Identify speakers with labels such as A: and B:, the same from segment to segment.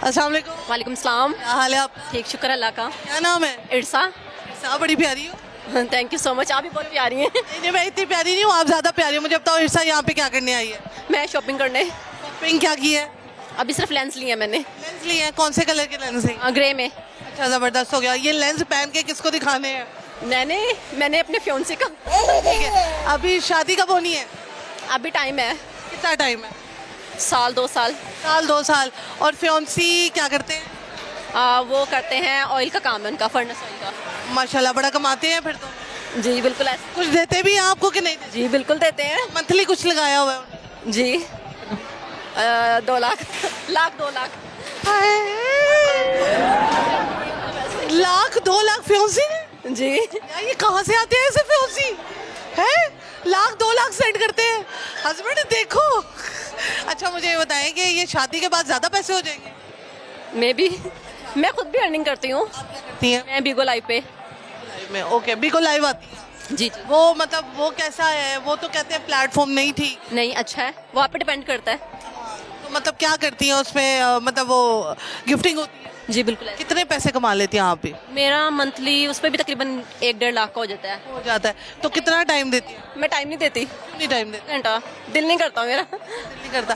A: अस्सलाम वालेकुम।
B: वालेकुम सलाम।
A: क्या हाल है आप?
B: ठीक, शुक्र अल्लाह का।
A: क्या नाम है?
B: इरसा।
A: इरसा बड़ी प्यारी हो।
B: थैंक यू सो मच, आप भी बहुत प्यारी हैं।
A: नहीं मैं इतनी प्यारी नहीं हूँ, आप ज़्यादा प्यारी हो। मुझे बताओ इरसा यहाँ पे क्या करने आई है?
B: मैं शॉपिंग करने
A: पिंक क्या की है?
B: अभी सिर्फ लेंस लिए हैं मैंने।
A: लेंस लिए हैं? कौन से कलर के लेंस हैं?
B: ग्रे में।
A: अच्छा ज़बरदस्त हो गया। ये लेंस पहन के किसको दिखाने हैं?
B: मैंने अपने फियोंसे का।
A: ठीक है, अभी शादी कब होनी है?
B: अभी टाइम है,
A: कितना टाइम है?
B: साल 2 साल।
A: साल 2 साल। और फियोंसी क्या करते हैं?
B: वो करते हैं, ऑयल का काम है उनका, फर्नेस ऑयल का।
A: माशाल्लाह बड़ा कमाते हैं फिर तो।
B: जी बिल्कुल ऐसे।
A: कुछ देते भी हैं आपको कि नहीं देते?
B: जी बिल्कुल देते हैं।
A: मंथली कुछ लगाया हुआ है उन्होंने?
B: जी 2 लाख 2 लाख।
A: लाख 2 लाख फियोंसी ने?
B: जी
A: यार ये कहाँ से आते हैं ऐसे फियोंसी? हैं? लाख 2 लाख सेंड करते हैं हस्बैंड, देखो। अच्छा मुझे ये बताएं कि ये शादी के बाद ज़्यादा पैसे हो जाएंगे?
B: मैं खुद भी अर्निंग करती हूँ।
A: करती हैं
B: मैं बीगो लाइव पे।
A: लाइव में? ओके, बिको लाइव आती है।
B: जी
A: वो मतलब वो कैसा है? वो तो कहते हैं प्लेटफॉर्म नहीं ठीक।
B: नहीं, अच्छा है, वो आप पे डिपेंड करता है।
A: तो मतलब क्या करती हैं उसमें? मतलब वो गिफ्टिंग होती है?
B: जी बिल्कुल ऐसे।
A: कितने पैसे कमा लेती हैं आप भी?
B: मेरा मंथली उस पर भी तकरीबन 1-1.5 लाख का हो जाता है।
A: हो जाता है। तो कितना टाइम देती है?
B: मैं टाइम नहीं देती,
A: कितनी टाइम देती
B: घंटा दिल नहीं करता मेरा।
A: नहीं करता?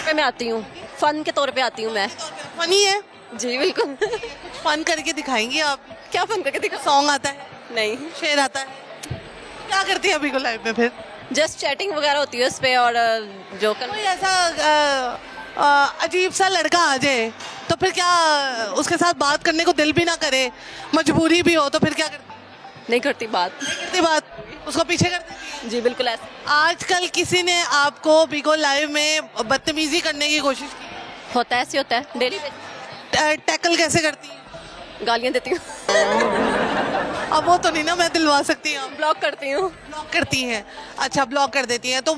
B: पे मैं आती हूँ, फन के तौर पे आती हूँ मैं।
A: फनी है?
B: जी बिल्कुल।
A: फन करके दिखाएंगी आप?
B: क्या फन करके दिखा?
A: सॉन्ग आता है?
B: नहीं,
A: शेर आता है? क्या करती है अभी को लाइव में फिर?
B: जस्ट चैटिंग वगैरह होती है उस पर, और जो
A: कोई ऐसा अजीब सा लड़का आ जाए तो फिर क्या उसके साथ बात करने को दिल भी ना करे, मजबूरी भी हो, तो फिर क्या करती?
B: नहीं करती बात।
A: नहीं करती बात, उसको पीछे कर देती?
B: जी बिल्कुल ऐसे।
A: आजकल किसी ने आपको बिगो लाइव में बदतमीजी करने की कोशिश की?
B: होता है, ऐसे होता है डेली।
A: टैकल कैसे करती है?
B: गालियाँ देती हूँ।
A: अब वो तो नहीं ना मैं दिलवा सकती हूँ।
B: ब्लॉक करती हूँ।
A: ब्लॉक करती हैं? अच्छा ब्लॉक कर देती हैं। तो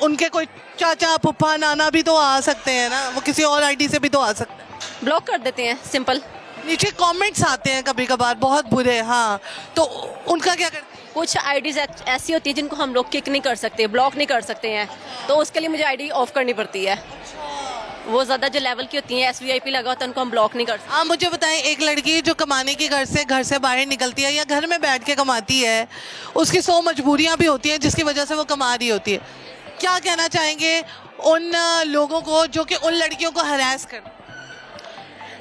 A: उनके कोई चाचा फूफा नाना भी तो आ सकते हैं ना, वो किसी और आईडी से भी तो आ सकते हैं।
B: ब्लॉक कर देते हैं, सिंपल।
A: नीचे कमेंट्स आते हैं कभी कभार बहुत बुरे, हाँ, तो उनका क्या करते हैं?
B: कुछ आईडीज ऐसी होती है जिनको हम लोग किक नहीं कर सकते, ब्लॉक नहीं कर सकते हैं, तो उसके लिए मुझे आईडी ऑफ करनी पड़ती है। वो ज़्यादा जो लेवल की होती हैं, SVIP लगा होता है, उनको हम ब्लॉक नहीं कर सकते।
A: आप मुझे बताएं, एक लड़की जो कमाने के घर से बाहर निकलती है या घर में बैठ के कमाती है, उसकी 100 मजबूरियां भी होती हैं जिसकी वजह से वो कमा रही होती है। क्या कहना चाहेंगे उन लोगों को जो कि उन लड़कियों को हरास कर?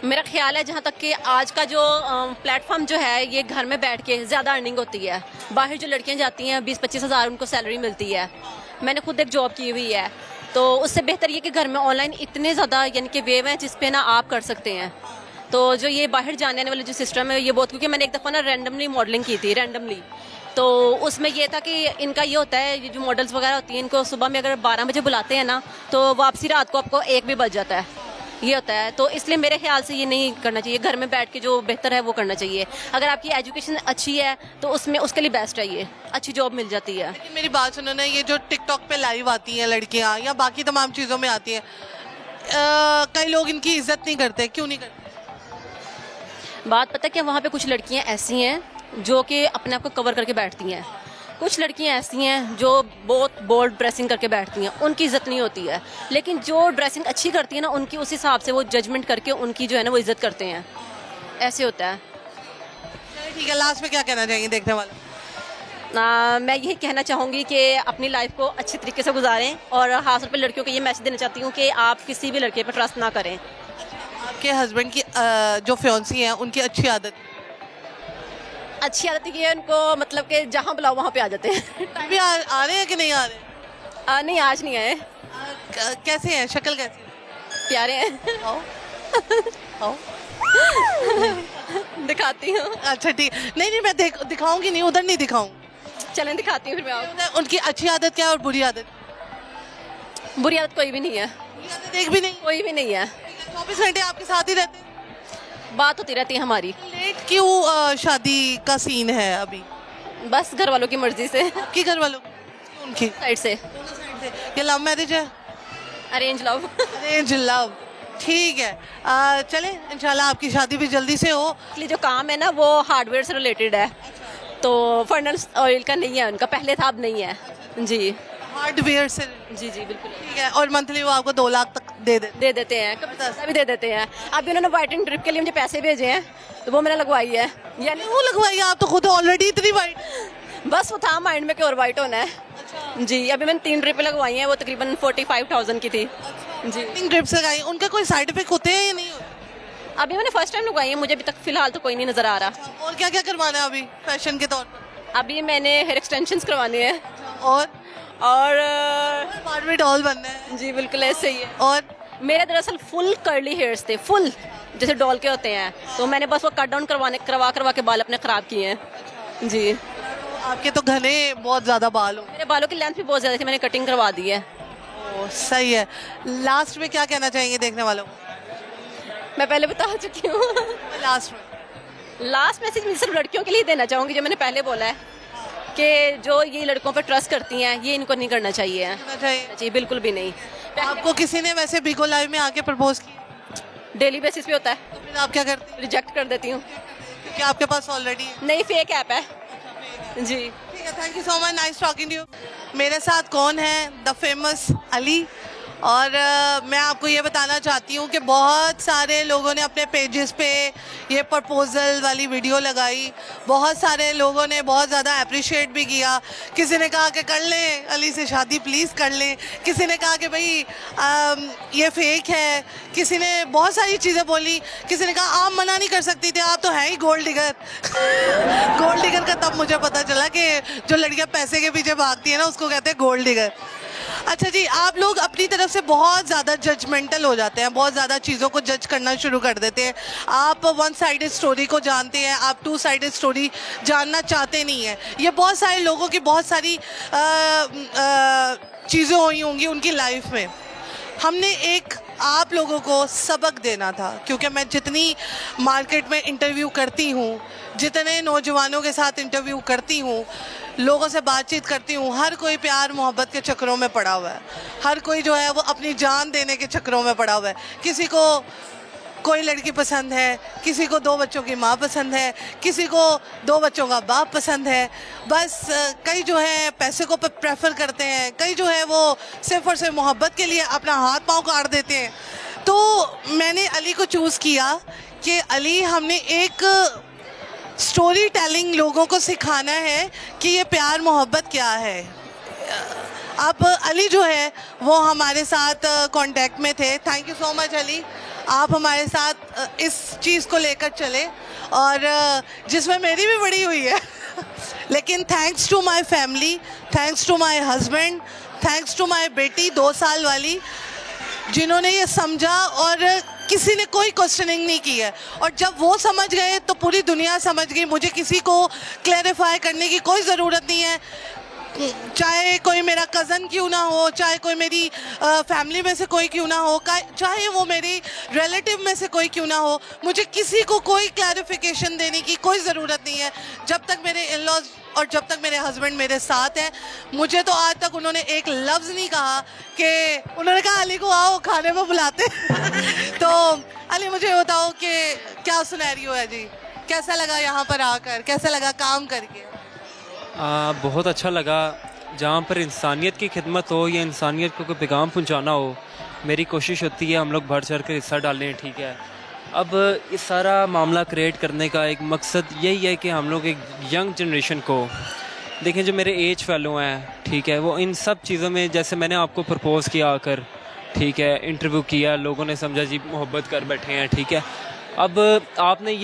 B: मेरा ख्याल है जहाँ तक कि आज का जो प्लेटफॉर्म जो है, ये घर में बैठ के ज़्यादा अर्निंग होती है। बाहर जो लड़कियाँ जाती हैं 20-25 हज़ार उनको सैलरी मिलती है। मैंने खुद एक जॉब की हुई है, तो उससे बेहतर ये कि घर में ऑनलाइन इतने ज़्यादा यानी कि वेव हैं जिस पे ना आप कर सकते हैं। तो जो ये बाहर जाने आने वाले जो सिस्टम है ये बहुत, क्योंकि मैंने एक दफ़ा ना रैंडमली मॉडलिंग की थी, रैंडमली। तो उसमें ये था कि इनका ये होता है, ये जो मॉडल्स वगैरह होती हैं, इनको सुबह में अगर 12 बजे बुलाते हैं ना, तो वापसी रात को आपको 1 भी बज जाता है, ये होता है। तो इसलिए मेरे ख्याल से ये नहीं करना चाहिए। घर में बैठ के जो बेहतर है वो करना चाहिए। अगर आपकी एजुकेशन अच्छी है तो उसमें उसके लिए बेस्ट है, ये अच्छी जॉब मिल जाती है।
A: लेकिन मेरी बात सुनो ना, ये जो टिकटॉक पे लाइव आती हैं लड़कियां या बाकी तमाम चीज़ों में आती हैं, कई लोग इनकी इज्जत नहीं करते, क्यों नहीं करते?
B: बात पता है कि वहाँ पे कुछ लड़कियाँ ऐसी हैं जो कि अपने आप को कवर करके बैठती हैं, कुछ लड़कियाँ ऐसी हैं जो बहुत बोल्ड ड्रेसिंग करके बैठती हैं, उनकी इज्जत नहीं होती है। लेकिन जो ड्रेसिंग अच्छी करती है ना, उनकी उस हिसाब से वो जजमेंट करके उनकी जो है ना वो इज्जत करते हैं, ऐसे होता है।
A: चलिए ठीक है, लास्ट में क्या कहना चाहेंगे देखने वाले?
B: मैं यही कहना चाहूँगी कि अपनी लाइफ को अच्छे तरीके से गुजारें, और खास तौर पर लड़कियों को ये मैसेज देना चाहती हूँ कि आप किसी भी लड़के पर ट्रस्ट ना करें।
A: आपके हस्बैंड की जो फियोंसी हैं उनकी अच्छी आदत
B: ये है उनको, मतलब कि जहाँ बुलाओ वहाँ पे आ जाते हैं।
A: अभी आ रहे हैं कि नहीं आ रहे?
B: नहीं, आज नहीं आए।
A: कैसे हैं, शक्ल कैसी है?
B: प्यारे हैं।
A: आओ आओ।
B: दिखाती हूँ।
A: अच्छा ठीक, नहीं नहीं मैं दिखाऊंगी नहीं, उधर नहीं दिखाऊंगी।
B: चलें दिखाती हूँ फिर मैं आपको।
A: उनकी अच्छी आदत क्या है और बुरी आदत?
B: बुरी आदत कोई भी नहीं है।
A: बुरी आदत एक भी नहीं?
B: कोई भी नहीं है।
A: 24 घंटे आपके साथ ही रहते हैं?
B: बात होती रहती है हमारी।
A: लेट क्यों शादी का सीन है अभी?
B: बस घर वालों की मर्जी से।
A: आपके घर वालों उनकी
B: साइड से।
A: ये लव मैरिज है?
B: Arrange love.
A: अरेंज लव, ठीक है। चले इंशाल्लाह आपकी शादी भी जल्दी से हो।
B: इसलिए जो काम है ना वो हार्डवेयर से रिलेटेड है, तो फर्नेस ऑयल का नहीं है उनका, पहले था अब नहीं है। जी
A: हार्डवेयर से?
B: जी जी बिल्कुल।
A: ठीक है। और मंथली वो आपको 2 लाख तक
B: दे देते हैं, कभी सस्ता भी दे देते हैं। अभी उन्होंने वाइटनिंग ड्रिप के लिए मुझे पैसे भेजे हैं, तो वो मैंने लगवाई है। यानी
A: वो लगवाइए, आप तो खुद ऑलरेडी इतनी वाइट।
B: बस वो था माइंड में कि और वाइट होना है। जी, अभी मैंने 3 ड्रिप लगवाई हैं, वो तकरीबन 45,000 की थी। जी,
A: ड्रिप्स लगाई, उनका कोई साइड इफेक्ट होते हैं या नहीं होते?
B: अभी मैंने फर्स्ट टाइम लगवाई है, मुझे अभी तक फिलहाल तो कोई नहीं नजर आ रहा।
A: और क्या क्या करवाना है अभी फैशन के तौर पर?
B: अभी मैंने हेयर एक्सटेंशंस करवाने हैं
A: और
B: और
A: डॉल बनना है।
B: जी बिल्कुल ऐसे ही है।
A: और
B: मेरे दरअसल फुल कर्ली हेयर्स थे, फुल जैसे डॉल के होते हैं, तो मैंने बस वो कट डाउन करवा के बाल अपने खराब किए हैं। जी,
A: आपके तो घने बहुत ज्यादा बाल हो।
B: मेरे बालों की लेंथ भी बहुत ज्यादा थी, मैंने कटिंग करवा दी है।
A: सही है। लास्ट में क्या कहना चाहेंगे देखने वालों को?
B: मैं पहले बता चुकी हूँ। लास्ट मैसेज मैं सिर्फ लड़कियों के लिए देना चाहूँगी, जो मैंने पहले बोला है कि जो ये लड़कों पर ट्रस्ट करती हैं, ये इनको नहीं करना चाहिए। जी बिल्कुल भी नहीं।
A: आपको किसी ने वैसे बिगो लाइव में आके प्रपोज किया?
B: डेली बेसिस पे होता है।
A: तो फिर आप क्या करते हैं?
B: रिजेक्ट कर देती हूँ,
A: क्योंकि आपके पास ऑलरेडी है।
B: नहीं फेक ऐप है। जी
A: ठीक है, thank you so much, nice talking to you. मेरे साथ कौन है? The famous Ali. और मैं आपको ये बताना चाहती हूँ कि बहुत सारे लोगों ने अपने पेजेस पे ये प्रपोजल वाली वीडियो लगाई, बहुत सारे लोगों ने बहुत ज़्यादा अप्रिशिएट भी किया। किसी ने कहा कि कर लें अली से शादी, प्लीज़ कर लें। किसी ने कहा कि भाई ये फेक है। किसी ने बहुत सारी चीज़ें बोली। किसी ने कहा आप मना नहीं कर सकती थे, आप तो हैं ही गोल्ड डिगर। गोल्ड डिगर का तब मुझे पता चला कि जो लड़कियाँ पैसे के पीछे भागती है ना, उसको कहते हैं गोल्ड डिगर। अच्छा जी, आप लोग अपनी तरफ से बहुत ज़्यादा जजमेंटल हो जाते हैं, बहुत ज़्यादा चीज़ों को जज करना शुरू कर देते हैं। आप वन साइडेड स्टोरी को जानते हैं, आप टू साइडेड स्टोरी जानना चाहते नहीं हैं। ये बहुत सारे लोगों की बहुत सारी चीज़ें हुई होंगी उनकी लाइफ में। हमने एक आप लोगों को सबक देना था, क्योंकि मैं जितनी मार्केट में इंटरव्यू करती हूँ, जितने नौजवानों के साथ इंटरव्यू करती हूँ, लोगों से बातचीत करती हूँ, हर कोई प्यार मोहब्बत के चक्करों में पड़ा हुआ है। हर कोई जो है वो अपनी जान देने के चक्करों में पड़ा हुआ है। किसी को कोई लड़की पसंद है, किसी को 2 बच्चों की माँ पसंद है, किसी को 2 बच्चों का बाप पसंद है। बस कई जो है पैसे को प्रेफर करते हैं, कई जो है वो सिर्फ और सिर्फ मोहब्बत के लिए अपना हाथ पाँव काट देते हैं। तो मैंने अली को चूज़ किया कि अली, हमने एक स्टोरी टेलिंग लोगों को सिखाना है कि ये प्यार मोहब्बत क्या है। अब अली जो है वो हमारे साथ कांटेक्ट में थे। Thank you so much Ali, आप हमारे साथ इस चीज़ को लेकर चले, और जिसमें मेरी भी बड़ी हुई है। लेकिन thanks to my family, thanks to my husband, thanks to my बेटी 2 साल वाली, जिन्होंने ये समझा और किसी ने कोई क्वेश्चनिंग नहीं की है। और जब वो समझ गए तो पूरी दुनिया समझ गई। मुझे किसी को क्लैरिफाई करने की कोई ज़रूरत नहीं है, चाहे कोई मेरा कज़न क्यों ना हो, चाहे कोई मेरी फैमिली में से कोई क्यों ना हो, चाहे वो मेरी रिलेटिव में से कोई क्यों ना हो, मुझे किसी को कोई क्लैरिफिकेशन देने की कोई ज़रूरत नहीं है। जब तक मेरे इन-लॉज और जब तक मेरे हस्बैंड मेरे साथ हैं, मुझे तो आज तक उन्होंने एक लफ्ज़ नहीं कहा कि उन्होंने कहा अली को आओ खाने में बुलाते। तो अली, मुझे बताओ कि क्या सिनेरियो है जी, कैसा लगा यहाँ पर आकर, कैसा लगा काम करके?
C: बहुत अच्छा लगा। जहाँ पर इंसानियत की खिदमत हो या इंसानियत को कोई पैगाम पहुँचाना हो, मेरी कोशिश होती है हम लोग बढ़ चढ़ कर हिस्सा डालें। ठीक है, अब इस सारा मामला क्रिएट करने का एक मकसद यही है कि हम लोग एक यंग जनरेशन को देखें, जो मेरे एज फेलो हैं, ठीक है, वो इन सब चीज़ों में, जैसे मैंने आपको प्रपोज़ किया आकर, ठीक है, इंटरव्यू किया, लोगों ने समझा जी मोहब्बत कर बैठे हैं, ठीक है। अब आपने